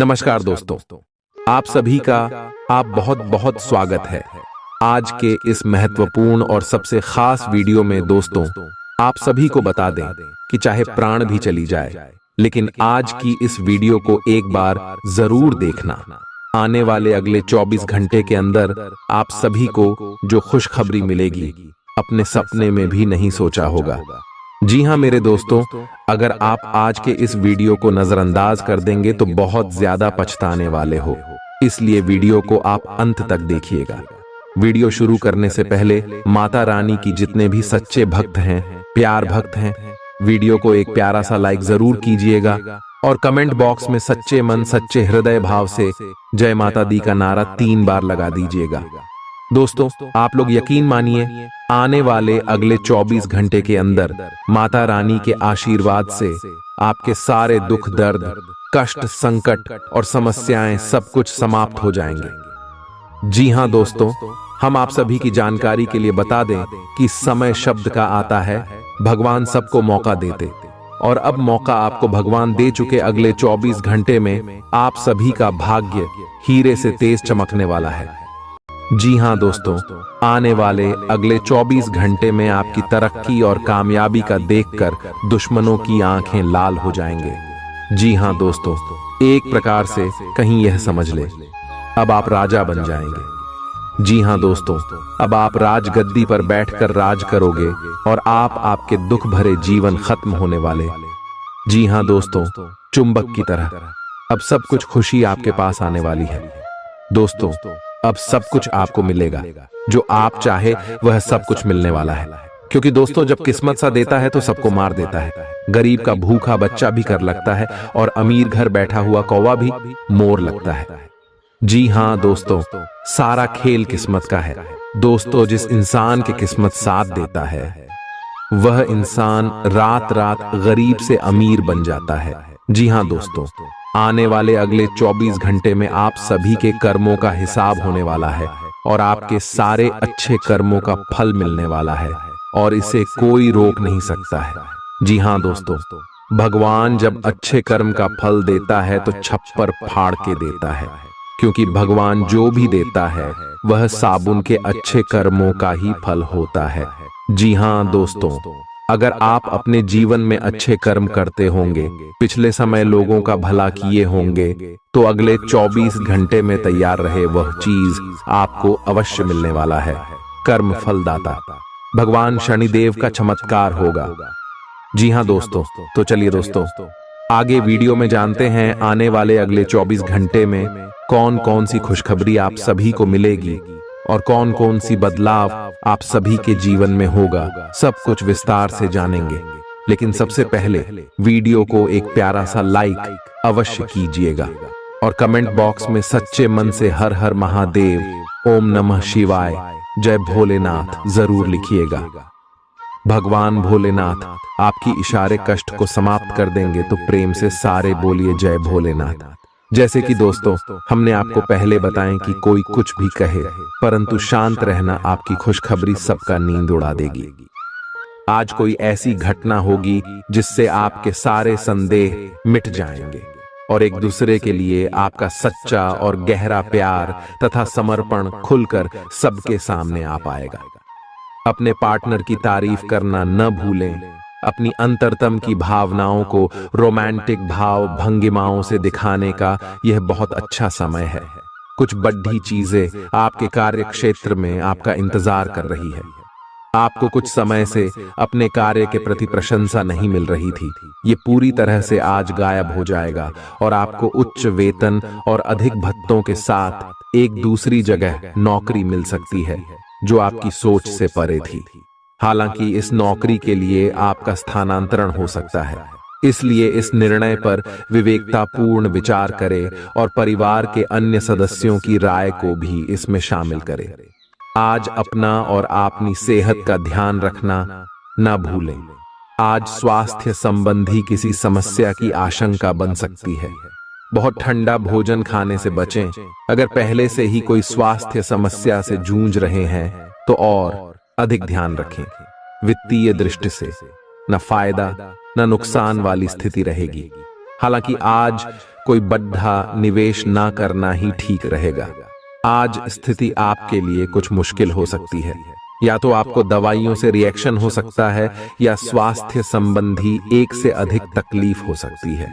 नमस्कार दोस्तों, आप सभी का आप बहुत बहुत स्वागत है आज के इस महत्वपूर्ण और सबसे खास वीडियो में। दोस्तों, आप सभी को बता दें कि चाहे प्राण भी चली जाए, लेकिन आज की इस वीडियो को एक बार जरूर देखना। आने वाले अगले 24 घंटे के अंदर आप सभी को जो खुशखबरी मिलेगी, अपने सपने में भी नहीं सोचा होगा। जी हाँ मेरे दोस्तों, अगर आप आज के इस वीडियो को नजरअंदाज कर देंगे तो बहुत ज्यादा पछताने वाले हो। इसलिए वीडियो को आप अंत तक देखिएगा। वीडियो शुरू करने से पहले माता रानी की जितने भी सच्चे भक्त हैं, प्यार भक्त हैं, वीडियो को एक प्यारा सा लाइक जरूर कीजिएगा और कमेंट बॉक्स में सच्चे मन सच्चे हृदय भाव से जय माता दी का नारा 3 बार लगा दीजिएगा। दोस्तों, आप लोग यकीन मानिए, आने वाले अगले 24 घंटे के अंदर माता रानी के आशीर्वाद से आपके सारे दुख दर्द, कष्ट, संकट और समस्याएं सब कुछ समाप्त हो जाएंगे। जी हां दोस्तों, हम आप सभी की जानकारी के लिए बता दें कि समय शब्द का आता है, भगवान सबको मौका देते, और अब मौका आपको भगवान दे चुके। अगले 24 घंटे में आप सभी का भाग्य हीरे से तेज चमकने वाला है। जी हां दोस्तों, आने वाले अगले 24 घंटे में आपकी तरक्की और कामयाबी का देखकर दुश्मनों की आंखें लाल हो जाएंगे। जी हां दोस्तों, एक प्रकार से कहीं यह समझ ले, अब आप राजा बन जाएंगे। जी हां दोस्तों, अब आप राजगद्दी पर बैठकर राज करोगे और आपके दुख भरे जीवन खत्म होने वाले। जी हां दोस्तों, चुंबक की तरह अब सब कुछ खुशी आपके पास आने वाली है। दोस्तों, अब सब कुछ आपको मिलेगा, जो आप चाहे वह सब कुछ मिलने वाला है। क्योंकि दोस्तों, जब किस्मत सा देता है तो सबको मार देता है। गरीब का भूखा बच्चा भी कर लगता है और अमीर घर बैठा हुआ कौवा भी मोर लगता है। जी हां दोस्तों, सारा खेल किस्मत का है। दोस्तों, जिस इंसान की किस्मत साथ देता है वह इंसान रात रात गरीब से अमीर बन जाता है। जी हां दोस्तों, आने वाले अगले 24 घंटे में आप सभी के कर्मों का हिसाब होने वाला है और आपके सारे अच्छे कर्मों का फल मिलने वाला है और इसे कोई रोक नहीं सकता है। जी हां दोस्तों, भगवान जब अच्छे कर्म का फल देता है तो छप्पर फाड़ के देता है, क्योंकि भगवान जो भी देता है वह साबुन के अच्छे कर्मों का ही फल होता है। जी हां दोस्तों, अगर आप अपने जीवन में अच्छे कर्म करते होंगे, पिछले समय लोगों का भला किए होंगे, तो अगले 24 घंटे में तैयार रहे वह चीज आपको अवश्य मिलने वाला है। कर्म फलदाता भगवान शनिदेव का चमत्कार होगा। जी हां दोस्तों, तो चलिए दोस्तों, आगे वीडियो में जानते हैं आने वाले अगले 24 घंटे में कौन कौन सी खुशखबरी आप सभी को मिलेगी और कौन कौन सी बदलाव आप सभी के जीवन में होगा। सब कुछ विस्तार से जानेंगे, लेकिन सबसे पहले वीडियो को एक प्यारा सा लाइक अवश्य कीजिएगा और कमेंट बॉक्स में सच्चे मन से हर हर महादेव, ओम नमः शिवाय, जय भोलेनाथ जरूर लिखिएगा। भगवान भोलेनाथ आपकी इशारे कष्ट को समाप्त कर देंगे, तो प्रेम से सारे बोलिए जय भोलेनाथ। जैसे कि दोस्तों, हमने आपको पहले बताएं कि कोई कुछ भी कहे, परंतु शांत रहना आपकी खुशखबरी सबका नींद उड़ा देगी। आज कोई ऐसी घटना होगी जिससे आपके सारे संदेह मिट जाएंगे और एक दूसरे के लिए आपका सच्चा और गहरा प्यार तथा समर्पण खुलकर सबके सामने आ पाएगा। अपने पार्टनर की तारीफ करना न भूलें। अपनी अंतरतम की भावनाओं को रोमांटिक भाव भंगिमाओं से दिखाने का यह बहुत अच्छा समय है। कुछ बड़ी चीजें आपके कार्य क्षेत्र में आपका इंतजार कर रही है। आपको कुछ समय से अपने कार्य के प्रति प्रशंसा नहीं मिल रही थी, ये पूरी तरह से आज गायब हो जाएगा और आपको उच्च वेतन और अधिक भत्तों के साथ एक दूसरी जगह नौकरी मिल सकती है जो आपकी सोच से परे थी। हालांकि इस नौकरी के लिए आपका स्थानांतरण हो सकता है, इसलिए इस निर्णय पर विवेकतापूर्ण विचार करें और परिवार के अन्य सदस्यों की राय को भी इसमें शामिल करें। आज अपना और अपनी सेहत का ध्यान रखना न भूलें। आज स्वास्थ्य संबंधी किसी समस्या की आशंका बन सकती है। बहुत ठंडा भोजन खाने से बचें। अगर पहले से ही कोई स्वास्थ्य समस्या से जूझ रहे हैं तो और अधिक ध्यान रखें। वित्तीय दृष्टि से न फायदा न नुकसान वाली स्थिति रहेगी। हालांकि आज कोई बड़ा निवेश ना करना ही ठीक रहेगा। आज स्थिति आपके लिए कुछ मुश्किल हो सकती है। या तो आपको दवाइयों से रिएक्शन हो सकता है या स्वास्थ्य संबंधी एक से अधिक तकलीफ हो सकती है।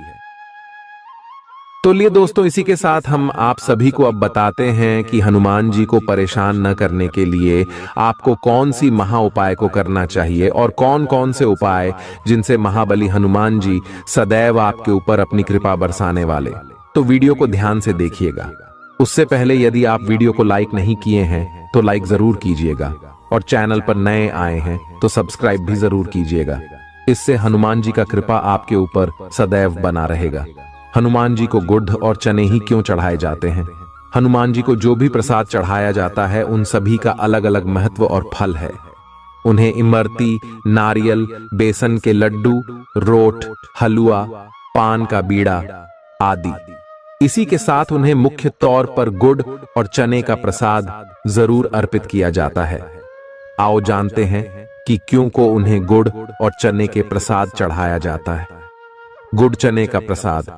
तो लिए दोस्तों, इसी के साथ हम आप सभी को अब बताते हैं कि हनुमान जी को परेशान न करने के लिए आपको कौन सी महा उपाय को करना चाहिए और कौन कौन से उपाय जिनसे महाबली हनुमान जी सदैव आपके ऊपर अपनी कृपा बरसाने वाले। तो वीडियो को ध्यान से देखिएगा। उससे पहले यदि आप वीडियो को लाइक नहीं किए हैं तो लाइक जरूर कीजिएगा और चैनल पर नए आए हैं तो सब्सक्राइब भी जरूर कीजिएगा। इससे हनुमान जी का कृपा आपके ऊपर सदैव बना रहेगा। हनुमान जी को गुड़ और चने ही क्यों चढ़ाए जाते हैं? हनुमान जी को जो भी प्रसाद चढ़ाया जाता है उन सभी का अलग अलग महत्व और फल है। उन्हें इमरती, नारियल, बेसन के लड्डू, रोट, हलवा, पान का बीड़ा आदि। इसी के साथ उन्हें मुख्य तौर पर गुड़ और चने का प्रसाद जरूर अर्पित किया जाता है। आओ जानते हैं कि क्यों को उन्हें गुड़ और चने के प्रसाद चढ़ाया जाता है। गुड़ चने का प्रसाद।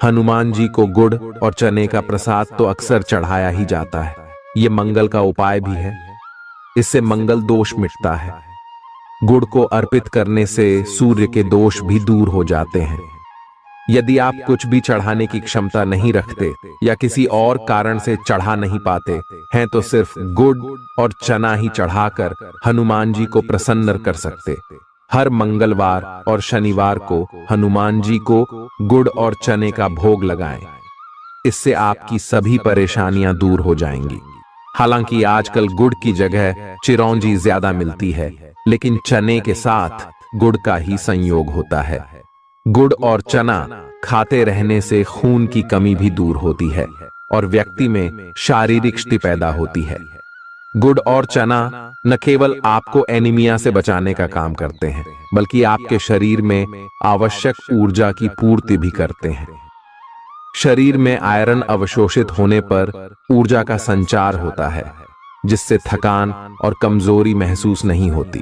हनुमान जी को गुड़ और चने का प्रसाद तो अक्सर चढ़ाया ही जाता है। ये मंगल का उपाय भी है। इससे मंगल दोष मिटता है। गुड़ को अर्पित करने से सूर्य के दोष भी दूर हो जाते हैं। यदि आप कुछ भी चढ़ाने की क्षमता नहीं रखते या किसी और कारण से चढ़ा नहीं पाते हैं तो सिर्फ गुड़ और चना ही चढ़ाकर हनुमान जी को प्रसन्न कर सकते। हर मंगलवार और शनिवार को हनुमान जी को गुड़ और चने का भोग लगाएं। इससे आपकी सभी परेशानियां दूर हो जाएंगी। हालांकि आजकल गुड़ की जगह चिरौंजी ज्यादा मिलती है, लेकिन चने के साथ गुड़ का ही संयोग होता है। गुड़ और चना खाते रहने से खून की कमी भी दूर होती है और व्यक्ति में शारीरिक शक्ति पैदा होती है। गुड़ और चना न केवल आपको एनीमिया से बचाने का काम करते हैं, बल्कि आपके शरीर में आवश्यक ऊर्जा की पूर्ति भी करते हैं। शरीर में आयरन अवशोषित होने पर ऊर्जा का संचार होता है, जिससे थकान और कमजोरी महसूस नहीं होती।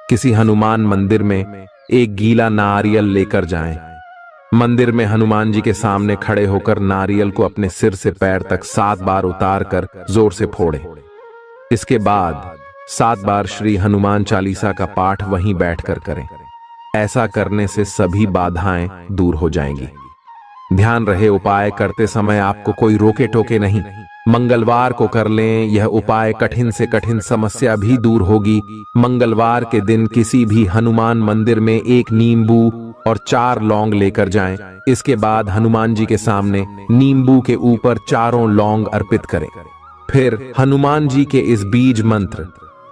किसी हनुमान मंदिर में एक गीला नारियल लेकर जाएं। मंदिर में हनुमान जी के सामने खड़े होकर नारियल को अपने सिर से पैर तक 7 बार उतार कर जोर से फोड़ें। इसके बाद 7 बार श्री हनुमान चालीसा का पाठ वहीं बैठकर करें। ऐसा करने से सभी बाधाएं दूर हो जाएंगी। ध्यान रहे, उपाय करते समय आपको कोई रोके टोके नहीं। मंगलवार को कर लें। यह उपाय कठिन से कठिन समस्या भी दूर होगी। मंगलवार के दिन किसी भी हनुमान मंदिर में एक नींबू और 4 लौंग लेकर जाएं। इसके बाद हनुमान जी के सामने नींबू के ऊपर 4 लौंग अर्पित करें। फिर हनुमान जी के इस बीज मंत्र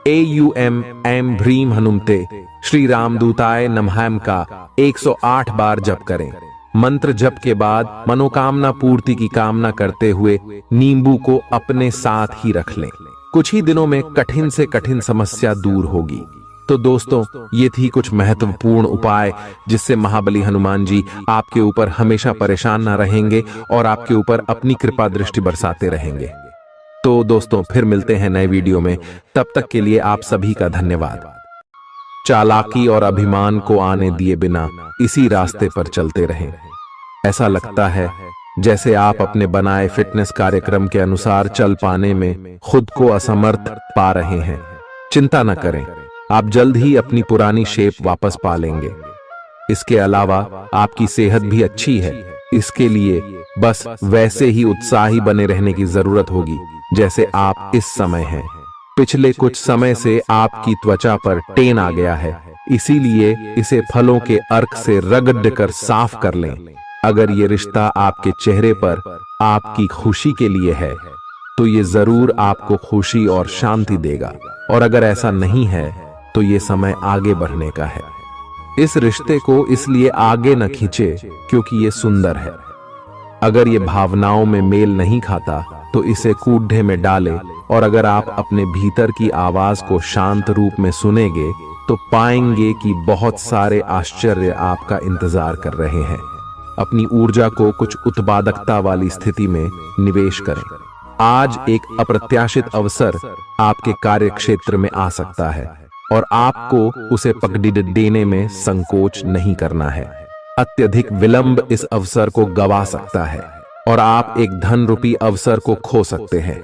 AUM ऐं ह्रीं हनुमते श्री रामदूताय नमः का 108 बार जप करें। मंत्र जप के बाद मनोकामना पूर्ति की कामना करते हुए नींबू को अपने साथ ही रख लें। कुछ ही दिनों में कठिन से कठिन समस्या दूर होगी। तो दोस्तों, ये थी कुछ महत्वपूर्ण उपाय जिससे महाबली हनुमान जी आपके ऊपर हमेशा परेशान ना रहेंगे और आपके ऊपर अपनी कृपा दृष्टि बरसाते रहेंगे। तो दोस्तों, फिर मिलते हैं नए वीडियो में। तब तक के लिए आप सभी का धन्यवाद। चालाकी और अभिमान को आने दिए बिना इसी रास्ते पर चलते रहें। ऐसा लगता है जैसे आप अपने बनाए फिटनेस कार्यक्रम के अनुसार चल पाने में खुद को असमर्थ पा रहे हैं। चिंता न करें, आप जल्द ही अपनी पुरानी शेप वापस पा लेंगे। इसके अलावा आपकी सेहत भी अच्छी है। इसके लिए बस वैसे ही उत्साही बने रहने की जरूरत होगी जैसे आप इस समय हैं। पिछले कुछ समय से आपकी त्वचा पर टेन आ गया है, इसीलिए इसे फलों के अर्क से रगड़ कर साफ कर लें। अगर ये रिश्ता आपके चेहरे पर आपकी खुशी के लिए है तो ये जरूर आपको खुशी और शांति देगा, और अगर ऐसा नहीं है तो ये समय आगे बढ़ने का है। इस रिश्ते को इसलिए आगे न खींचे क्योंकि ये सुंदर है। अगर ये भावनाओं में मेल नहीं खाता तो इसे कूढ़े में डाले, और अगर आप अपने भीतर की आवाज को शांत रूप में सुनेंगे तो पाएंगे कि बहुत सारे आश्चर्य आपका इंतजार कर रहे हैं। अपनी ऊर्जा को कुछ उत्पादकता वाली स्थिति में निवेश करें। आज एक अप्रत्याशित अवसर आपके कार्य क्षेत्र में आ सकता है और आपको उसे पकड़ देने में संकोच नहीं करना है। अत्यधिक विलंब इस अवसर को गवा सकता है और आप एक धन रूपी अवसर को खो सकते हैं।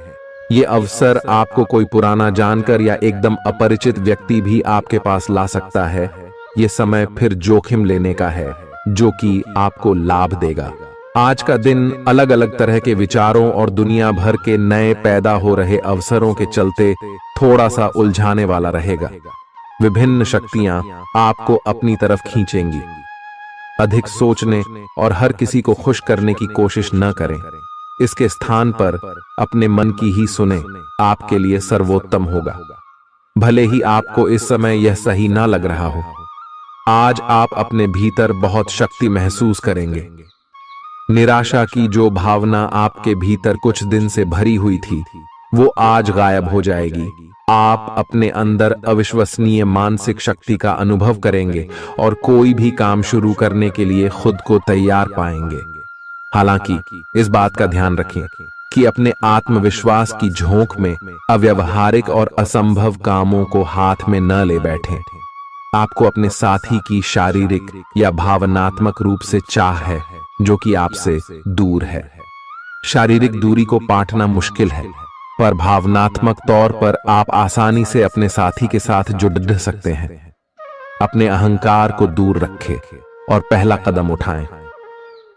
ये अवसर आपको कोई पुराना जानकर या एकदम अपरिचित व्यक्ति भी आपके पास ला सकता है। ये समय फिर जोखिम लेने का है जो कि आपको लाभ देगा। आज का दिन अलग अलग तरह के विचारों और दुनिया भर के नए पैदा हो रहे अवसरों के चलते थोड़ा सा उलझाने वाला रहेगा। विभिन्न शक्तियां आपको अपनी तरफ खींचेंगी। अधिक सोचने और हर किसी को खुश करने की कोशिश न करें। इसके स्थान पर अपने मन की ही सुने, आपके लिए सर्वोत्तम होगा। भले ही आपको इस समय यह सही ना लग रहा हो, आज आप अपने भीतर बहुत शक्ति महसूस करेंगे। निराशा की जो भावना आपके भीतर कुछ दिन से भरी हुई थी, वो आज गायब हो जाएगी। आप अपने अंदर अविश्वसनीय मानसिक शक्ति का अनुभव करेंगे और कोई भी काम शुरू करने के लिए खुद को तैयार पाएंगे। हालांकि इस बात का ध्यान रखें कि अपने आत्मविश्वास की झोंक में अव्यावहारिक और असंभव कामों को हाथ में न ले बैठें। आपको अपने साथी की शारीरिक या भावनात्मक रूप से चाह है जो कि आपसे दूर है। शारीरिक दूरी को पाटना मुश्किल है, पर भावनात्मक तौर पर आप आसानी से अपने साथी के साथ जुड़ सकते हैं। अपने अहंकार को दूर रखें और पहला कदम उठाएं।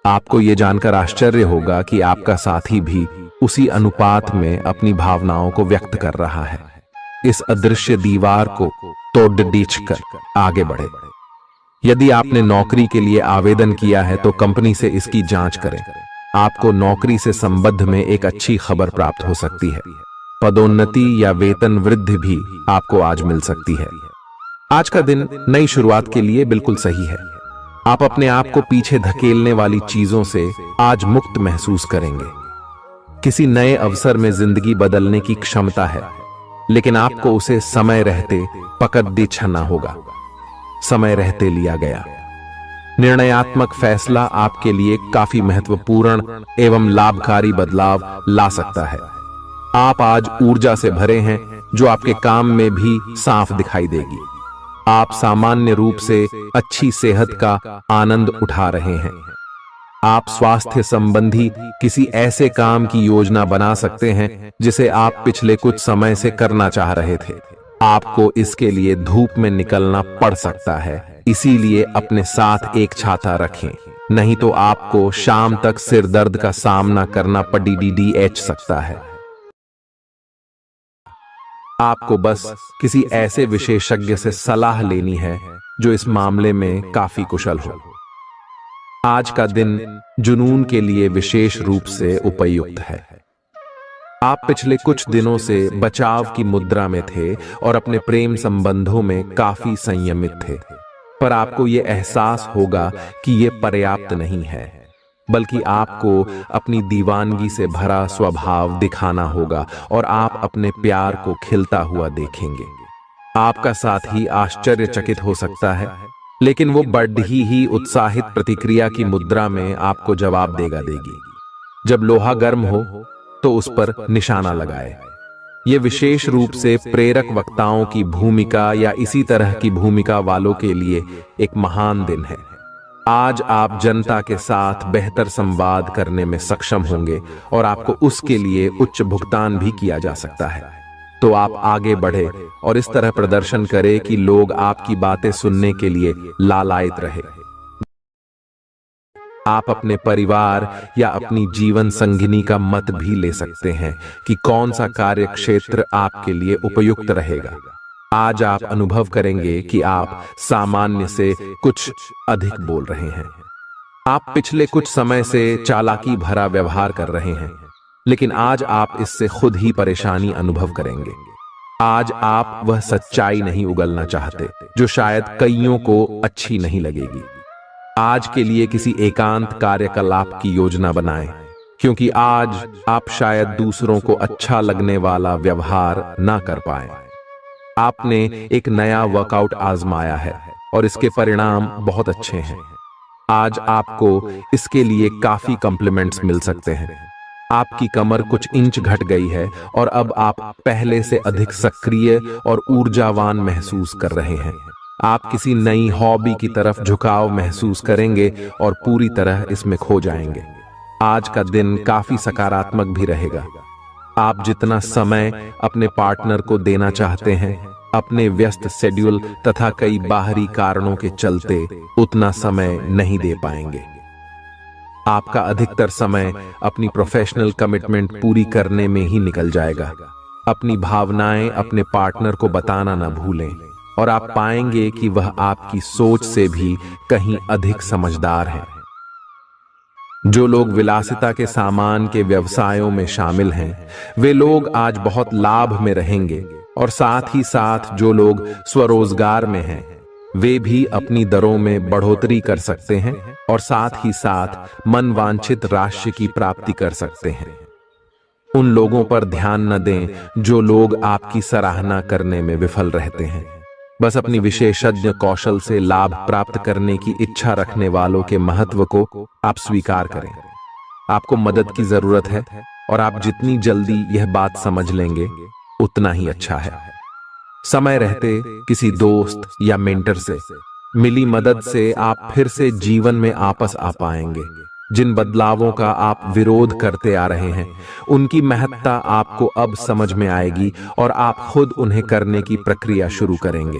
आपको यह जानकर आश्चर्य होगा कि आपका साथी भी उसी अनुपात में अपनी भावनाओं को व्यक्त कर रहा है। इस अदृश्य दीवार को तोड़ आगे बढ़े। यदि आपने नौकरी के लिए आवेदन किया है तो कंपनी से इसकी जांच करें। आपको नौकरी से संबंध में एक अच्छी खबर प्राप्त हो सकती है। पदोन्नति या वेतन वृद्धि भी आपको आज मिल सकती है। आज का दिन नई शुरुआत के लिए बिल्कुल सही है। आप अपने आप को पीछे धकेलने वाली चीजों से आज मुक्त महसूस करेंगे। किसी नए अवसर में जिंदगी बदलने की क्षमता है, लेकिन आपको उसे समय रहते पकड़ दे छना होगा। समय रहते लिया गया निर्णयात्मक फैसला आपके लिए काफी महत्वपूर्ण एवं लाभकारी बदलाव ला सकता है। आप आज ऊर्जा से भरे हैं जो आपके काम में भी साफ दिखाई देगी। आप सामान्य रूप से अच्छी सेहत का आनंद उठा रहे हैं। आप स्वास्थ्य संबंधी किसी ऐसे काम की योजना बना सकते हैं जिसे आप पिछले कुछ समय से करना चाह रहे थे। आपको इसके लिए धूप में निकलना पड़ सकता है, इसीलिए अपने साथ एक छाता रखें, नहीं तो आपको शाम तक सिर दर्द का सामना करना पड़ सकता है। आपको बस किसी ऐसे विशेषज्ञ से सलाह लेनी है जो इस मामले में काफी कुशल हो। आज का दिन जुनून के लिए विशेष रूप से उपयुक्त है। आप पिछले कुछ दिनों से बचाव की मुद्रा में थे और अपने प्रेम संबंधों में काफी संयमित थे, पर आपको यह एहसास होगा कि यह पर्याप्त नहीं है, बल्कि आपको अपनी दीवानगी से भरा स्वभाव दिखाना होगा और आप अपने प्यार को खिलता हुआ देखेंगे। आपका साथी आश्चर्यचकित हो सकता है, लेकिन वो बड़ी ही उत्साहित प्रतिक्रिया की मुद्रा में आपको जवाब देगी। जब लोहा गर्म हो तो उस पर निशाना लगाए। ये विशेष रूप से प्रेरक वक्ताओं की भूमिका या इसी तरह की भूमिका वालों के लिए एक महान दिन है। आज आप जनता के साथ बेहतर संवाद करने में सक्षम होंगे और आपको उसके लिए उच्च भुगतान भी किया जा सकता है। तो आप आगे बढ़े और इस तरह प्रदर्शन करें कि लोग आपकी बातें सुनने के लिए लालायित रहे। आप अपने परिवार या अपनी जीवन संगिनी का मत भी ले सकते हैं कि कौन सा कार्य क्षेत्र आपके लिए उपयुक्त रहेगा। आज आप अनुभव करेंगे कि आप सामान्य से कुछ अधिक बोल रहे हैं। आप पिछले कुछ समय से चालाकी भरा व्यवहार कर रहे हैं, लेकिन आज आप इससे खुद ही परेशानी अनुभव करेंगे। आज आप वह सच्चाई नहीं उगलना चाहते जो शायद कईयों को अच्छी नहीं लगेगी। आज के लिए किसी एकांत कार्यकलाप की योजना बनाएं, क्योंकि आज आप शायद दूसरों को अच्छा लगने वाला व्यवहार ना कर पाए। आपने एक नया वर्कआउट आजमाया है और इसके परिणाम बहुत अच्छे हैं। आज आपको इसके लिए काफी कॉम्प्लीमेंट्स मिल सकते हैं। आपकी कमर कुछ इंच घट गई है और अब आप पहले से अधिक सक्रिय और ऊर्जावान महसूस कर रहे हैं। आप किसी नई हॉबी की तरफ झुकाव महसूस करेंगे और पूरी तरह इसमें खो जाएंगे। आज का दिन काफी सकारात्मक भी रहेगा। आप जितना समय अपने पार्टनर को देना चाहते हैं, अपने व्यस्त शेड्यूल तथा कई बाहरी कारणों के चलते उतना समय नहीं दे पाएंगे। आपका अधिकतर समय अपनी प्रोफेशनल कमिटमेंट पूरी करने में ही निकल जाएगा। अपनी भावनाएं अपने पार्टनर को बताना न भूलें और आप पाएंगे कि वह आपकी सोच से भी कहीं अधिक समझदार है। जो लोग विलासिता के सामान के व्यवसायों में शामिल हैं, वे लोग आज बहुत लाभ में रहेंगे और साथ ही साथ जो लोग स्वरोजगार में हैं, वे भी अपनी दरों में बढ़ोतरी कर सकते हैं और साथ ही साथ मनवांछित राशि की प्राप्ति कर सकते हैं। उन लोगों पर ध्यान न दें जो लोग आपकी सराहना करने में विफल रहते हैं। बस अपनी विशेषज्ञ कौशल से लाभ प्राप्त करने की इच्छा रखने वालों के महत्व को आप स्वीकार करें। आपको मदद की जरूरत है और आप जितनी जल्दी यह बात समझ लेंगे उतना ही अच्छा है। समय रहते किसी दोस्त या मेंटर से मिली मदद से आप फिर से जीवन में वापस आ पाएंगे। जिन बदलावों का आप विरोध करते आ रहे हैं, उनकी महत्ता आपको अब समझ में आएगी और आप खुद उन्हें करने की प्रक्रिया शुरू करेंगे।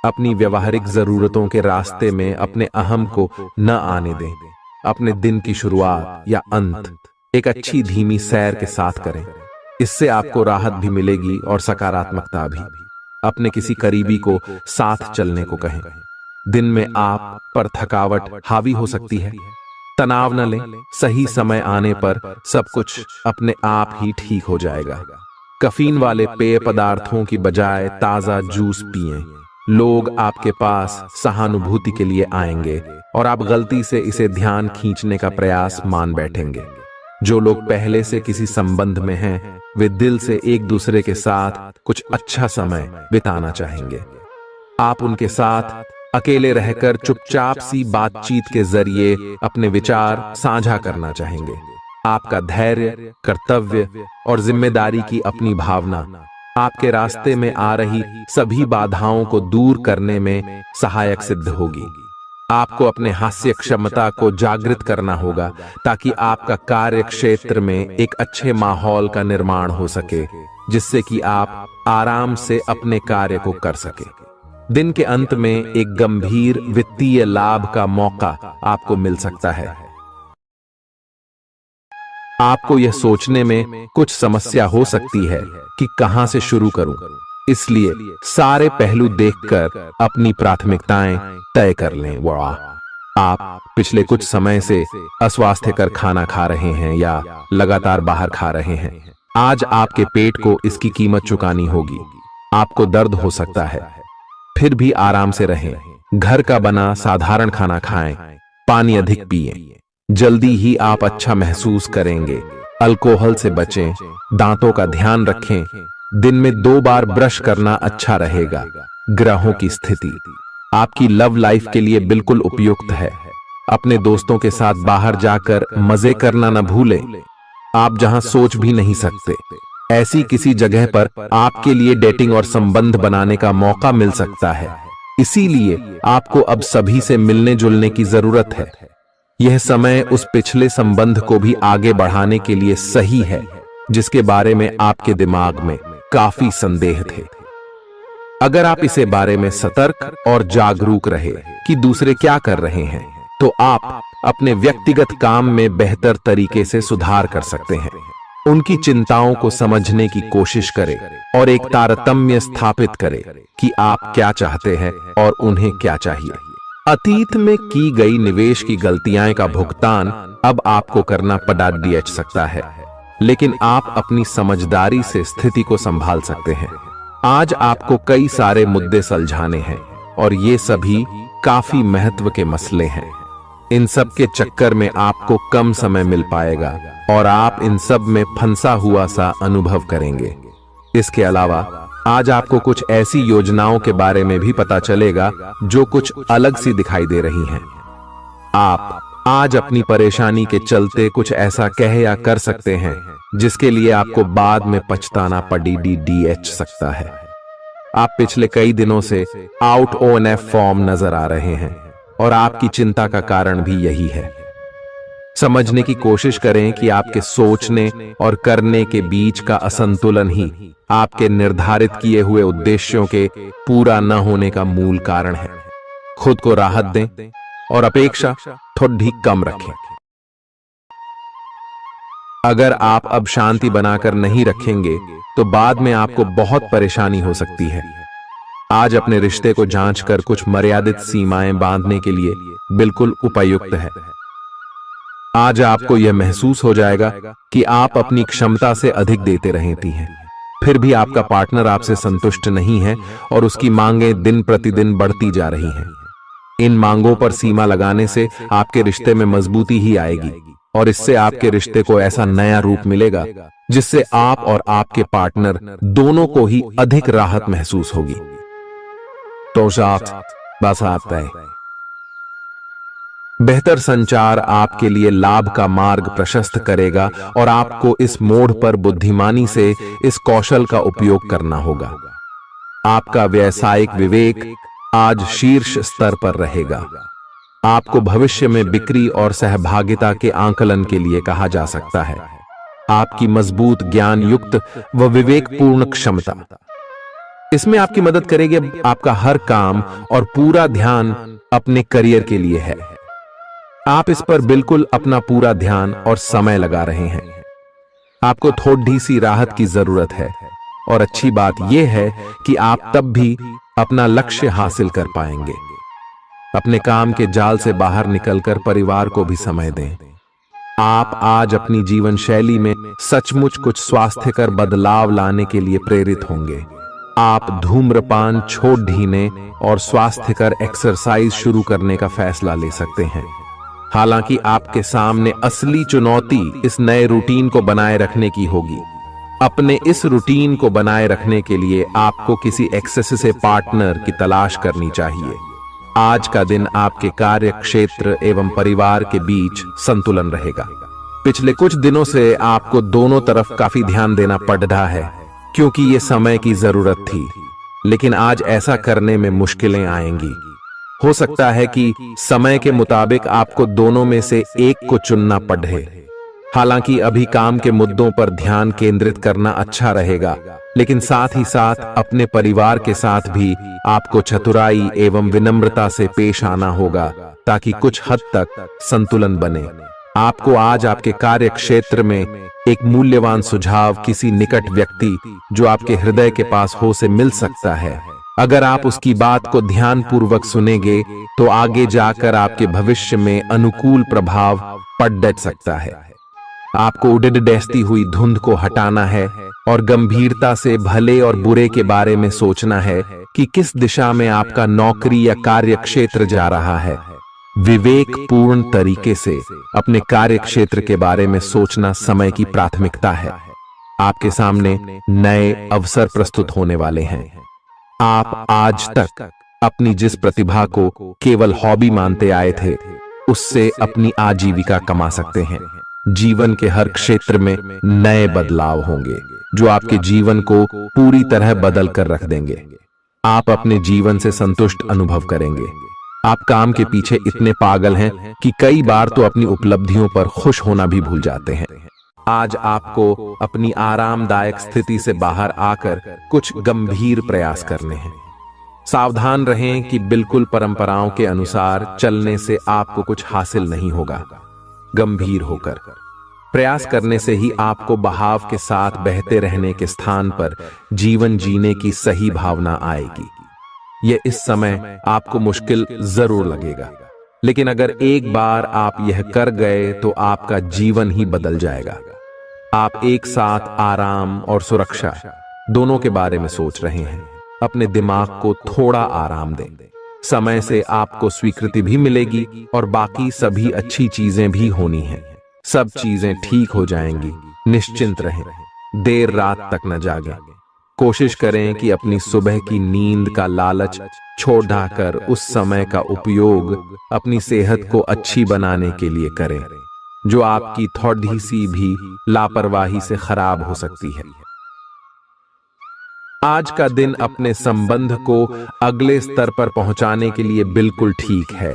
अपनी व्यवहारिक जरूरतों के रास्ते में अपने अहम को न आने दें। अपने दिन की शुरुआत या अंत एक अच्छी धीमी सैर के साथ करें। इससे आपको राहत भी मिलेगी और सकारात्मकता भी। अपने किसी करीबी को साथ चलने को कहें। दिन में आप पर थकावट हावी हो सकती है, तनाव न लें। सही समय आने पर सब कुछ अपने आप ही ठीक हो जाएगा। कैफीन वाले पेय पदार्थों की बजाय ताजा जूस पिएं। लोग आपके पास सहानुभूति के लिए आएंगे और आप गलती से इसे ध्यान खींचने का प्रयास मान बैठेंगे। जो लोग पहले से किसी संबंध में हैं, वे दिल से एक दूसरे के साथ कुछ अच्छा समय बिताना चाहेंगे। आप उनके साथ अकेले रहकर चुपचाप सी बातचीत के जरिए अपने विचार साझा करना चाहेंगे। आपका धैर्य, कर्तव्य और जिम्मेदारी की अपनी भावना आपके रास्ते में आ रही सभी बाधाओं को दूर करने में सहायक सिद्ध होगी। आपको अपने हास्य क्षमता को जागृत करना होगा ताकि आपका कार्य क्षेत्र में एक अच्छे माहौल का निर्माण हो सके, जिससे कि आप आराम से अपने कार्य को कर सके। दिन के अंत में एक गंभीर वित्तीय लाभ का मौका आपको मिल सकता है। आपको यह सोचने में कुछ समस्या हो सकती है कि कहां से शुरू करूं, इसलिए सारे पहलू देखकर अपनी प्राथमिकताएं तय कर लें। आप पिछले कुछ समय से अस्वास्थ्यकर खाना खा रहे हैं या लगातार बाहर खा रहे हैं। आज आपके पेट को इसकी कीमत चुकानी होगी। आपको दर्द हो सकता है, फिर भी आराम से रहें। घर का बना साधारण खाना खाएं, पानी अधिक पिएं। जल्दी ही आप अच्छा महसूस करेंगे। अल्कोहल से बचें, दांतों का ध्यान रखें। दिन में 2 बार ब्रश करना अच्छा रहेगा। ग्रहों की स्थिति आपकी लव लाइफ के लिए बिल्कुल उपयुक्त है। अपने दोस्तों के साथ बाहर जाकर मजे करना न भूलें। आप जहां सोच भी नहीं सकते, ऐसी किसी जगह पर आपके लिए डेटिंग और संबंध बनाने का मौका मिल सकता है। इसीलिए आपको अब सभी से मिलने जुलने की जरूरत है। यह समय उस पिछले संबंध को भी आगे बढ़ाने के लिए सही है जिसके बारे में आपके दिमाग में काफी संदेह थे। अगर आप इसे बारे में सतर्क और जागरूक रहे कि दूसरे क्या कर रहे हैं, तो आप अपने व्यक्तिगत काम में बेहतर तरीके से सुधार कर सकते हैं। उनकी चिंताओं को समझने की कोशिश करें और एक तारतम्य स्थापित करें कि आप क्या चाहते हैं और उन्हें क्या चाहिए। अतीत में की गई निवेश की गलतियां का भुगतान अब आपको करना पड़ सकता है, लेकिन आप अपनी समझदारी से स्थिति को संभाल सकते हैं। आज आपको कई सारे मुद्दे सुलझाने हैं और ये सभी काफी महत्व के मसले हैं। इन सब के चक्कर में आपको कम समय मिल पाएगा और आप इन सब में फंसा हुआ सा अनुभव करेंगे। इसके अलावा आज आपको कुछ ऐसी योजनाओं के बारे में भी पता चलेगा जो कुछ अलग सी दिखाई दे रही हैं। आप आज अपनी परेशानी के चलते कुछ ऐसा कह या कर सकते हैं जिसके लिए आपको बाद में पछताना पड़ सकता है। आप पिछले कई दिनों से आउट ONF फॉर्म नजर आ रहे हैं और आपकी चिंता का कारण भी यही है। समझने की कोशिश करें कि आपके सोचने और करने के बीच का असंतुलन ही आपके निर्धारित किए हुए उद्देश्यों के पूरा न होने का मूल कारण है। खुद को राहत दें और अपेक्षा थोड़ी कम रखें। अगर आप अब शांति बनाकर नहीं रखेंगे तो बाद में आपको बहुत परेशानी हो सकती है। आज अपने रिश्ते को जांचकर कुछ मर्यादित सीमाएं बांधने के लिए बिल्कुल उपयुक्त है। आज आपको यह महसूस हो जाएगा कि आप अपनी क्षमता से अधिक देते रहती हैं, फिर भी आपका पार्टनर आपसे संतुष्ट नहीं है और उसकी मांगें दिन प्रतिदिन बढ़ती जा रही हैं। इन मांगों पर सीमा लगाने से आपके रिश्ते में मजबूती ही आएगी और इससे आपके रिश्ते को ऐसा नया रूप मिलेगा जिससे आप और आपके पार्टनर दोनों को ही अधिक राहत महसूस होगी। तो बस आता है। बेहतर संचार आपके लिए लाभ का मार्ग प्रशस्त करेगा और आपको इस मोड़ पर बुद्धिमानी से इस कौशल का उपयोग करना होगा। आपका व्यावसायिक विवेक आज शीर्ष स्तर पर रहेगा। आपको भविष्य में बिक्री और सहभागिता के आंकलन के लिए कहा जा सकता है। आपकी मजबूत ज्ञान युक्त व विवेकपूर्ण क्षमता इसमें आपकी मदद करेगी। आपका हर काम और पूरा ध्यान अपने करियर के लिए है। आप इस पर बिल्कुल अपना पूरा ध्यान और समय लगा रहे हैं। आपको थोड़ी सी राहत की जरूरत है और अच्छी बात यह है कि आप तब भी अपना लक्ष्य हासिल कर पाएंगे। अपने काम के जाल से बाहर निकलकर परिवार को भी समय दें। आप आज अपनी जीवन शैली में सचमुच कुछ स्वास्थ्यकर बदलाव लाने के लिए प्रेरित होंगे। आप धूम्रपान छोड़ देने और स्वास्थ्यकर एक्सरसाइज शुरू करने का फैसला ले सकते हैं। हालांकि आपके सामने असली चुनौती इस नए रूटीन को बनाए रखने की होगी। अपने इस रूटीन को बनाए रखने के लिए आपको किसी एक्सेस से पार्टनर की तलाश करनी चाहिए। आज का दिन आपके कार्य क्षेत्र एवं परिवार के बीच संतुलन रहेगा। पिछले कुछ दिनों से आपको दोनों तरफ काफी ध्यान देना पड़ रहा है क्योंकि ये समय की जरूरत थी, लेकिन आज ऐसा करने में मुश्किलें आएंगी। हो सकता है कि समय के मुताबिक आपको दोनों में से एक को चुनना पड़े। हालांकि अभी काम के मुद्दों पर ध्यान केंद्रित करना अच्छा रहेगा, लेकिन साथ ही साथ अपने परिवार के साथ भी आपको चतुराई एवं विनम्रता से पेश आना होगा ताकि कुछ हद तक संतुलन बने। आपको आज आपके कार्य क्षेत्र में एक मूल्यवान सुझाव किसी निकट व्यक्ति जो आपके हृदय के पास हो से मिल सकता है। अगर आप उसकी बात को ध्यानपूर्वक सुनेंगे तो आगे जाकर आपके भविष्य में अनुकूल प्रभाव पड़ सकता है। आपको उड़ती हुई धुंध को हटाना है और गंभीरता से भले और बुरे के बारे में सोचना है कि किस दिशा में आपका नौकरी या कार्य क्षेत्र जा रहा है। विवेकपूर्ण तरीके से अपने कार्य क्षेत्र के बारे में सोचना समय की प्राथमिकता है। आपके सामने नए अवसर प्रस्तुत होने वाले हैं। आप आज तक अपनी जिस प्रतिभा को केवल हॉबी मानते आए थे, उससे अपनी आजीविका कमा सकते हैं। जीवन के हर क्षेत्र में नए बदलाव होंगे जो आपके जीवन को पूरी तरह बदल कर रख देंगे। आप अपने जीवन से संतुष्ट अनुभव करेंगे। आप काम के पीछे इतने पागल हैं कि कई बार तो अपनी उपलब्धियों पर खुश होना भी भूल जाते हैं। आज आपको अपनी आरामदायक स्थिति से बाहर आकर कुछ गंभीर प्रयास करने हैं। सावधान रहें कि बिल्कुल परंपराओं के अनुसार चलने से आपको कुछ हासिल नहीं होगा। गंभीर होकर प्रयास करने से ही आपको बहाव के साथ बहते रहने के स्थान पर जीवन जीने की सही भावना आएगी। यह इस समय आपको मुश्किल जरूर लगेगा, लेकिन अगर एक बार आप यह कर गए तो आपका जीवन ही बदल जाएगा। आप एक साथ आराम और सुरक्षा दोनों के बारे में सोच रहे हैं। अपने दिमाग को थोड़ा आराम दें। समय से आपको स्वीकृति भी मिलेगी और बाकी सभी अच्छी चीजें भी होनी हैं। सब चीजें ठीक हो जाएंगी। निश्चिंत रहें। देर रात तक न जागें। कोशिश करें कि अपनी सुबह की नींद का लालच छोड़कर उस समय का उपयोग अपनी सेहत को अच्छी बनाने के लिए करें, जो आपकी थोड़ी सी भी लापरवाही से खराब हो सकती है। आज का दिन अपने संबंध को अगले स्तर पर पहुंचाने के लिए बिल्कुल ठीक है।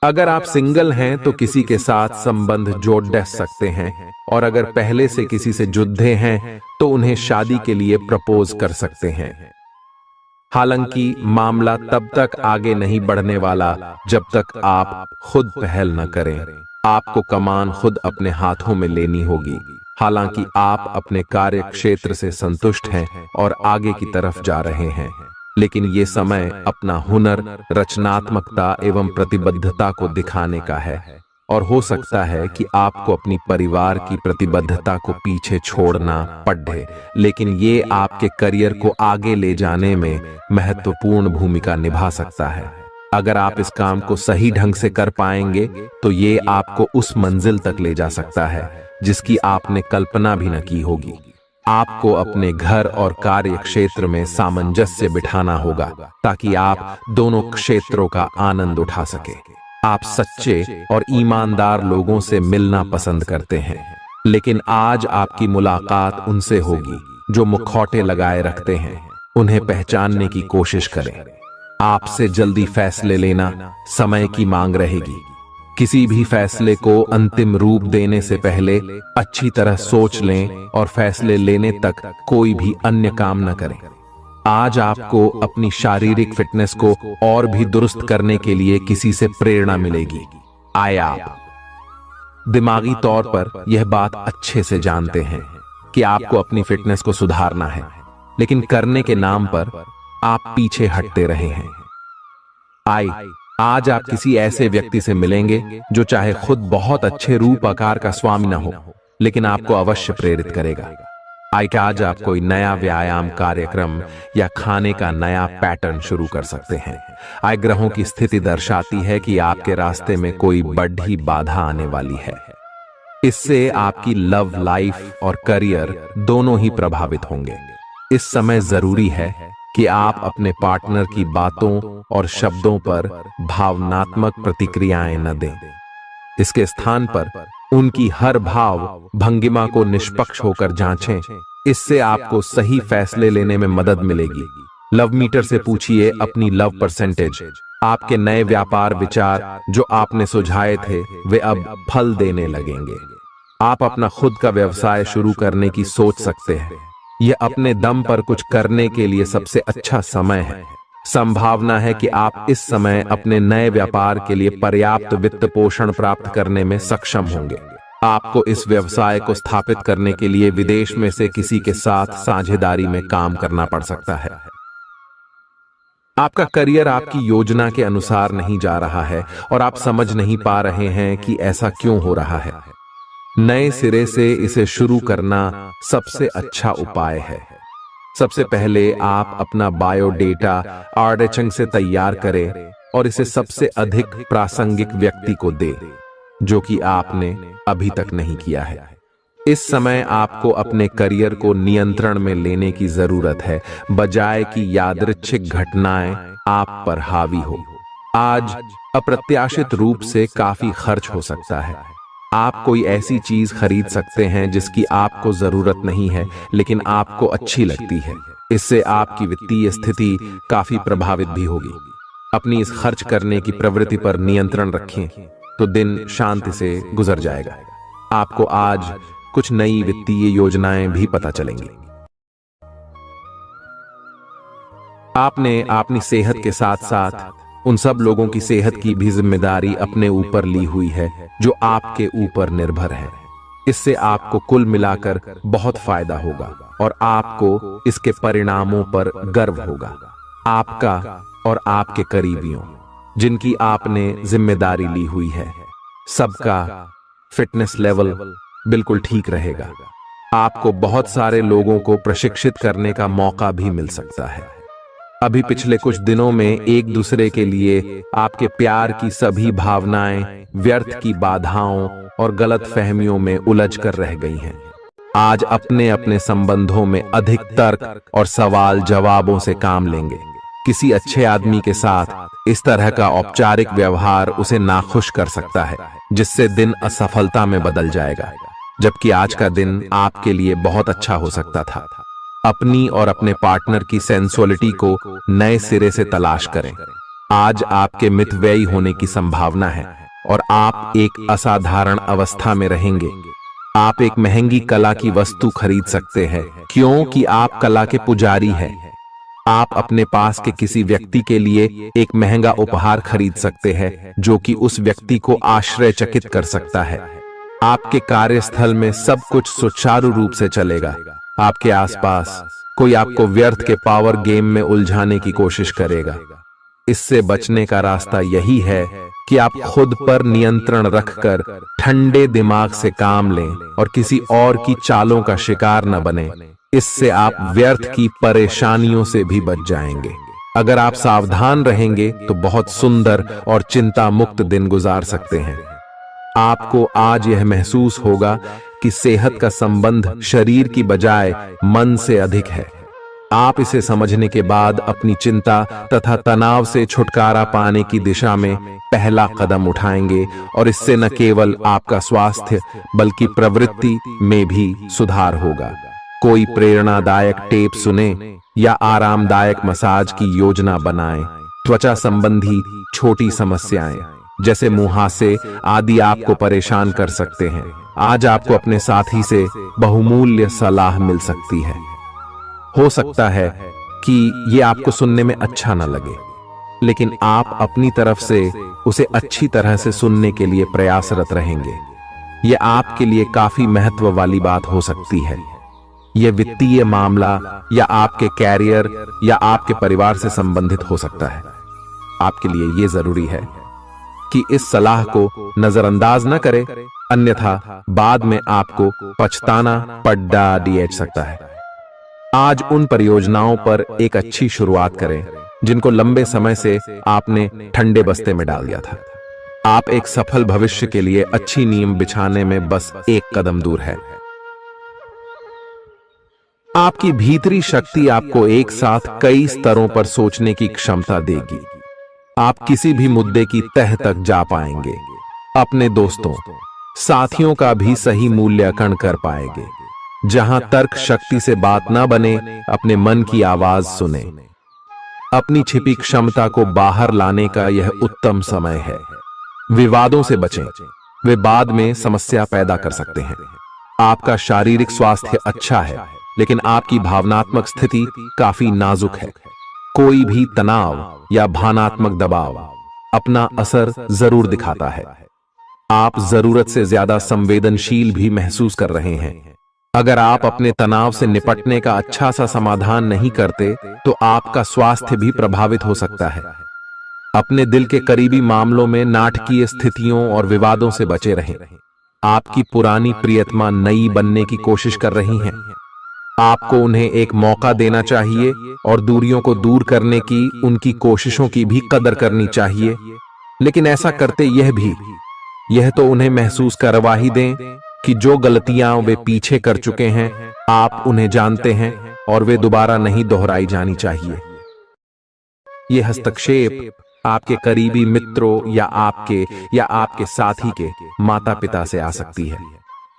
अगर आप सिंगल हैं तो किसी के साथ संबंध जोड़ सकते हैं, और अगर पहले से किसी से जुड़े हैं तो उन्हें शादी के लिए प्रपोज कर सकते हैं। हालांकि मामला तब तक आगे नहीं बढ़ने वाला जब तक आप खुद पहल न करें। आपको कमान खुद अपने हाथों में लेनी होगी। हालांकि आप अपने कार्य क्षेत्र से संतुष्ट हैं और आगे की तरफ जा रहे हैं, लेकिन ये समय अपना हुनर, रचनात्मकता एवं प्रतिबद्धता को दिखाने का है। और हो सकता है कि आपको अपनी परिवार की प्रतिबद्धता को पीछे छोड़ना पड़े, लेकिन ये आपके करियर को आगे ले जाने में महत्वपूर्ण भूमिका निभा सकता है। अगर आप इस काम को सही ढंग से कर पाएंगे तो ये आपको उस मंजिल तक ले जा सकता है जिसकी आपने कल्पना भी न की होगी। आपको अपने घर और कार्य क्षेत्र में सामंजस्य बिठाना होगा ताकि आप दोनों क्षेत्रों का आनंद उठा सके। आप सच्चे और ईमानदार लोगों से मिलना पसंद करते हैं, लेकिन आज आपकी मुलाकात उनसे होगी जो मुखौटे लगाए रखते हैं। उन्हें पहचानने की कोशिश करें। आपसे जल्दी फैसले लेना समय की मांग रहेगी। किसी भी फैसले को अंतिम रूप देने से पहले अच्छी तरह सोच लें और फैसले लेने तक कोई भी अन्य काम न करें। आज आपको अपनी शारीरिक फिटनेस को और भी दुरुस्त करने के लिए किसी से प्रेरणा मिलेगी। आप दिमागी तौर पर यह बात अच्छे से जानते हैं कि आपको अपनी फिटनेस को सुधारना है, लेकिन करने के नाम पर आप पीछे हटते रहे हैं। आज आप किसी ऐसे व्यक्ति से मिलेंगे जो चाहे खुद बहुत अच्छे रूप आकार का स्वामी न हो, लेकिन आपको अवश्य प्रेरित करेगा। आज आप कोई नया व्यायाम कार्यक्रम या खाने का नया पैटर्न शुरू कर सकते हैं। ग्रहों की स्थिति दर्शाती है कि आपके रास्ते में कोई बड़ी बाधा आने वाली है। इससे आपकी लव लाइफ और करियर दोनों ही प्रभावित होंगे। इस समय जरूरी है कि आप अपने पार्टनर की बातों और शब्दों पर भावनात्मक प्रतिक्रियाएं न दें। इसके स्थान पर उनकी हर भाव भंगिमा को निष्पक्ष होकर जांचें। इससे आपको सही फैसले लेने में मदद मिलेगी। लव मीटर से पूछिए अपनी लव परसेंटेज। आपके नए व्यापार विचार जो आपने सुझाए थे वे अब फल देने लगेंगे। आप अपना खुद का व्यवसाय शुरू करने की सोच सकते हैं। यह अपने दम पर कुछ करने के लिए सबसे अच्छा समय है। संभावना है कि आप इस समय अपने नए व्यापार के लिए पर्याप्त वित्त पोषण प्राप्त करने में सक्षम होंगे। आपको इस व्यवसाय को स्थापित करने के लिए विदेश में से किसी के साथ साझेदारी में काम करना पड़ सकता है। आपका करियर आपकी योजना के अनुसार नहीं जा रहा है और आप समझ नहीं पा रहे हैं कि ऐसा क्यों हो रहा है। नए सिरे से इसे शुरू करना सबसे अच्छा उपाय है। सबसे पहले आप अपना बायोडेटा आर्डेचंग से तैयार करें और इसे सबसे अधिक प्रासंगिक व्यक्ति को दें, जो कि आपने अभी तक नहीं किया है। इस समय आपको अपने करियर को नियंत्रण में लेने की जरूरत है, बजाय कि यादृच्छिक घटनाएं आप पर हावी हो। आज अप्रत्याशित रूप से काफी खर्च हो सकता है। आप कोई ऐसी चीज खरीद सकते हैं जिसकी आपको जरूरत नहीं है लेकिन आपको अच्छी लगती है। इससे आपकी वित्तीय स्थिति काफी प्रभावित भी होगी। अपनी इस खर्च करने की प्रवृत्ति पर नियंत्रण रखें तो दिन शांति से गुजर जाएगा। आपको आज कुछ नई वित्तीय योजनाएं भी पता चलेंगी। आपने अपनी सेहत के साथ साथ उन सब लोगों की सेहत की भी जिम्मेदारी अपने ऊपर ली हुई है जो आपके ऊपर निर्भर है। इससे आपको कुल मिलाकर बहुत फायदा होगा और आपको इसके परिणामों पर गर्व होगा। आपका और आपके करीबियों जिनकी आपने जिम्मेदारी ली हुई है, सबका फिटनेस लेवल बिल्कुल ठीक रहेगा। आपको बहुत सारे लोगों को प्रशिक्षित करने का मौका भी मिल सकता है। अभी पिछले कुछ दिनों में एक दूसरे के लिए आपके प्यार की सभी भावनाएं व्यर्थ की बाधाओं और गलत फहमियों में उलझ कर रह गई हैं। आज अपने अपने संबंधों में अधिक तर्क और सवाल जवाबों से काम लेंगे। किसी अच्छे आदमी के साथ इस तरह का औपचारिक व्यवहार उसे नाखुश कर सकता है, जिससे दिन असफलता में बदल जाएगा, जबकि आज का दिन आपके लिए बहुत अच्छा हो सकता था। अपनी और अपने पार्टनर की सेंसुअलिटी को नए सिरे से तलाश करें। आज आपके मितव्ययी होने की संभावना है और आप एक असाधारण अवस्था में रहेंगे। आप एक महंगी कला की वस्तु खरीद सकते हैं क्योंकि आप कला के पुजारी हैं। आप अपने पास के किसी व्यक्ति के लिए एक महंगा उपहार खरीद सकते हैं जो कि उस व्यक्ति को आश्चर्यचकित कर सकता है। आपके कार्यस्थल में सब कुछ सुचारू रूप से चलेगा। आपके आसपास कोई आपको व्यर्थ के पावर गेम में उलझाने की कोशिश करेगा। इससे बचने का रास्ता यही है कि आप खुद पर नियंत्रण रखकर ठंडे दिमाग से काम लें और किसी और की चालों का शिकार न बने। इससे आप व्यर्थ की परेशानियों से भी बच जाएंगे। अगर आप सावधान रहेंगे तो बहुत सुंदर और चिंता मुक्त दिन गुजार सकते हैं। आपको आज यह महसूस होगा कि सेहत का संबंध शरीर की बजाय मन से अधिक है। आप इसे समझने के बाद अपनी चिंता तथा तनाव से छुटकारा पाने की दिशा में पहला कदम उठाएंगे और इससे न केवल आपका स्वास्थ्य बल्कि प्रवृत्ति में भी सुधार होगा। कोई प्रेरणादायक टेप सुने या आरामदायक मसाज की योजना बनाएं। त्वचा संबंधी छोटी समस्याएं जैसे मुहासे आदि आपको परेशान कर सकते हैं। आज आपको अपने साथी से बहुमूल्य सलाह मिल सकती है। हो सकता है कि ये आपको सुनने में अच्छा न लगे, लेकिन आप अपनी तरफ से उसे अच्छी तरह से सुनने के लिए प्रयासरत रहेंगे। यह आपके लिए काफी महत्व वाली बात हो सकती है। यह वित्तीय मामला या आपके कैरियर या आपके परिवार से संबंधित हो सकता है। आपके लिए यह जरूरी है कि इस सलाह को नजरअंदाज न करें, अन्यथा बाद में आपको पछताना पड़ सकता है। आज उन परियोजनाओं पर एक अच्छी शुरुआत करें जिनको लंबे समय से आपने ठंडे बस्ते में डाल दिया था। आप एक सफल भविष्य के लिए अच्छी नींव बिछाने में बस एक कदम दूर है। आपकी भीतरी शक्ति आपको एक साथ कई स्तरों पर सोचने की क्षमता देगी। आप किसी भी मुद्दे की तह तक जा पाएंगे। अपने दोस्तों, साथियों का भी सही मूल्यांकन कर पाएंगे। जहां तर्क शक्ति से बात ना बने, अपने मन की आवाज सुने। अपनी छिपी क्षमता को बाहर लाने का यह उत्तम समय है। विवादों से बचें, वे बाद में समस्या पैदा कर सकते हैं। आपका शारीरिक स्वास्थ्य अच्छा है, लेकिन आपकी भावनात्मक स्थिति काफी नाजुक है। कोई भी तनाव या भावनात्मक दबाव अपना असर जरूर दिखाता है। आप जरूरत से ज्यादा संवेदनशील भी महसूस कर रहे हैं। अगर आप अपने तनाव से निपटने का अच्छा सा समाधान नहीं करते तो आपका स्वास्थ्य भी प्रभावित हो सकता है। अपने दिल के करीबी मामलों में नाटकीय स्थितियों और विवादों से बचे रहें। आपकी पुरानी प्रियतमा नई बनने की कोशिश कर रही हैं। आपको उन्हें एक मौका देना चाहिए और दूरियों को दूर करने की उनकी कोशिशों की भी कदर करनी चाहिए। लेकिन ऐसा करते यह तो उन्हें महसूस करवा ही दें कि जो गलतियां वे पीछे कर चुके हैं आप उन्हें जानते हैं और वे दोबारा नहीं दोहराई जानी चाहिए। यह हस्तक्षेप आपके करीबी मित्रों या आपके साथी के माता पिता से आ सकती है।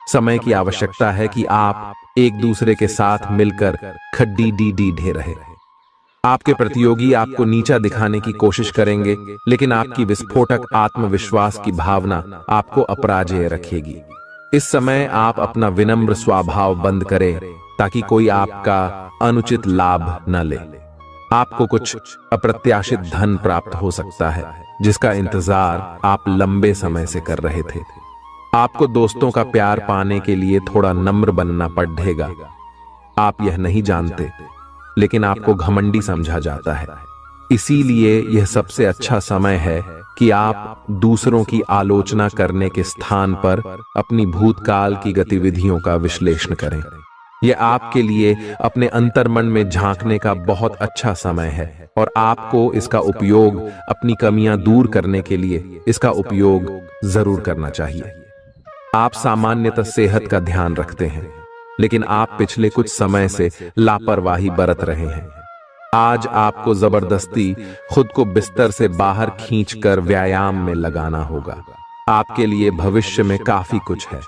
समय की आवश्यकता है कि आप एक दूसरे के साथ मिलकर खड्डी ढे रहे। आपके प्रतियोगी आपको नीचा दिखाने की कोशिश करेंगे, लेकिन आपकी विस्फोटक आत्मविश्वास की भावना आपको अपराजेय रखेगी। इस समय आप अपना विनम्र स्वभाव बंद करें ताकि कोई आपका अनुचित लाभ न ले। आपको कुछ अप्रत्याशित धन प्राप्त हो सकता है जिसका इंतजार आप लंबे समय से कर रहे थे। आपको दोस्तों का प्यार पाने के लिए थोड़ा नम्र बनना पड़ेगा। आप यह नहीं जानते, लेकिन आपको घमंडी समझा जाता है। इसीलिए यह सबसे अच्छा समय है कि आप दूसरों की आलोचना करने के स्थान पर अपनी भूतकाल की गतिविधियों का विश्लेषण करें। यह आपके लिए अपने अंतर्मन में झांकने का बहुत अच्छा समय है और आपको इसका उपयोग अपनी कमियां दूर करने के लिए इसका उपयोग जरूर करना चाहिए। आप सामान्यतः सेहत का ध्यान रखते हैं, लेकिन आप पिछले कुछ समय से लापरवाही बरत रहे हैं। आज आपको जबरदस्ती खुद को बिस्तर से बाहर खींचकर व्यायाम में लगाना होगा। आपके लिए भविष्य में काफी कुछ है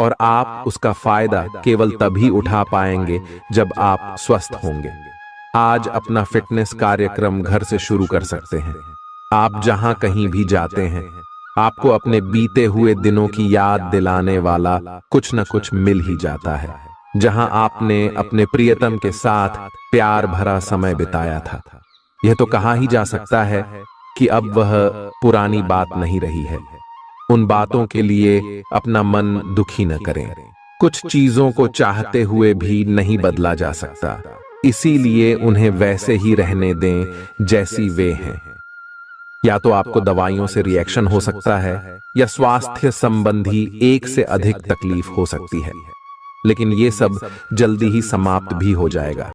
और आप उसका फायदा केवल तभी उठा पाएंगे जब आप स्वस्थ होंगे। आज अपना फिटनेस कार्यक्रम घर से शुरू कर सकते हैं। आप जहां कहीं भी जाते हैं, आपको अपने बीते हुए दिनों की याद दिलाने वाला कुछ न कुछ मिल ही जाता है, जहां आपने अपने प्रियतम के साथ प्यार भरा समय बिताया था। यह तो कहा ही जा सकता है कि अब वह पुरानी बात नहीं रही है। उन बातों के लिए अपना मन दुखी न करें। कुछ चीजों को चाहते हुए भी नहीं बदला जा सकता, इसीलिए उन्हें वैसे ही रहने दें जैसी वे हैं। या तो आपको दवाइयों से रिएक्शन हो सकता है या स्वास्थ्य संबंधी एक से अधिक तकलीफ हो सकती है, लेकिन ये सब जल्दी ही समाप्त भी हो जाएगा।